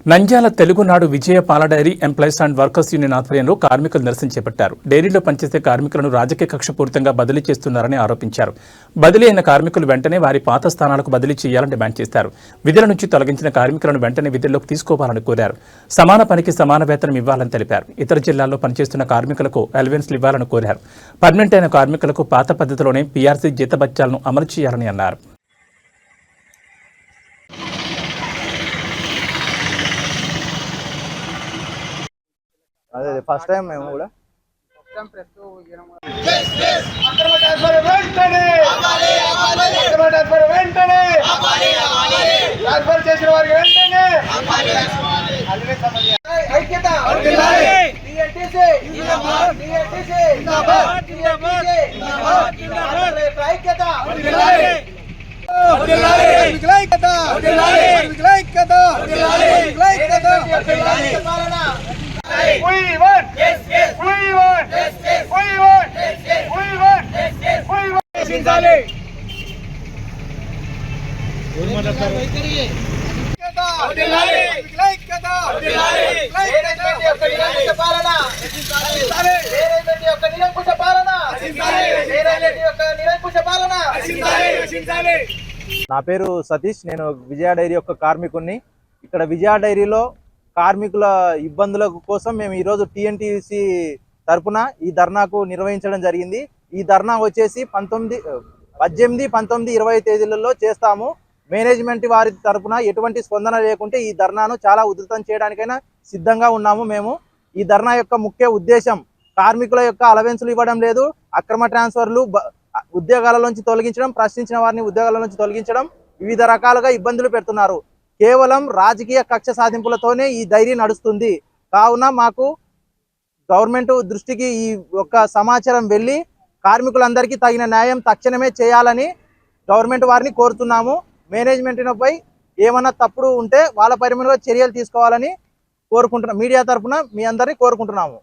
నంద్యాల తెలుగునాడు విజయ పాల dairy employees and workers union ఆధ్వర్యంలో కార్మికులు నిరసన చేపట్టారు. డైరీలో పనిచేసే కార్మికులను రాజకీయ కక్షపూరితంగా బదిలీ చేస్తున్నారని ఆరోపించారు. బదిలీ అయిన కార్మికులు వెంటనే వారి పాత స్థానాలకు బదిలీ చేయాలని డిమాండ్ చేశారు. విధుల నుంచి తొలగించిన కార్మికులను వెంటనే విధుల్లోకి తీసుకోవాలని కోరారు. సమాన పనికి సమాన వేతనం ఇవ్వాలని తెలిపారు. ఇతర జిల్లాల్లో పనిచేస్తున్న కార్మికులకు అలవెన్స్లు ఇవ్వాలని కోరారు. పర్మనెంట్ అయిన కార్మికులకు పాత పద్ధతిలోనే పీఆర్సీ జీతభత్యాలను అమలు చేయాలని అన్నారు. అదే ఫస్ట్ టైం మేము కూడా We want justice. We want justice. We want justice. We want justice. We want justice. నా పేరు సతీష్. నేను విజయ డైరీ యొక్క కార్మికుడిని. ఇక్కడ విజయ డైరీలో కార్మికుల ఇబ్బందుల కోసం మేము ఈరోజు టీఎన్టీయూసీ తరపున ఈ ధర్నాకు నిర్వహించడం జరిగింది. ఈ ధర్నా వచ్చేసి 18, 19, 20 తేదీలలో చేస్తాము. మేనేజ్మెంట్ వారి తరపున ఎటువంటి స్పందన లేకుంటే ఈ ధర్నాను చాలా ఉధృతం చేయడానికైనా సిద్ధంగా ఉన్నాము. మేము ఈ ధర్నా యొక్క ముఖ్య ఉద్దేశం కార్మికుల యొక్క అలవెన్సులు ఇవ్వడం లేదు, అక్రమ ట్రాన్స్ఫర్లు, ఉద్యోగాలలోంచి తొలగించడం, ప్రశ్నించిన వారిని ఉద్యోగాల నుంచి తొలగించడం, వివిధ రకాలుగా ఇబ్బందులు పెడుతున్నారు. కేవలం రాజకీయ కక్ష సాధింపులతోనే ఈ డైరీ నడుస్తుంది. కావున మాకు గవర్నమెంట్ దృష్టికి ఈ యొక్క సమాచారం వెళ్ళి కార్మికులందరికీ తగిన న్యాయం తక్షణమే చేయాలని గవర్నమెంట్ వారిని కోరుతున్నాము. మేనేజ్మెంట్పై ఏమన్నా తప్పుడు ఉంటే వాళ్ళ పరిమితిలో చర్యలు తీసుకోవాలని కోరుకుంటున్నాం. మీడియా తరఫున మీ అందరినీ కోరుకుంటున్నాము.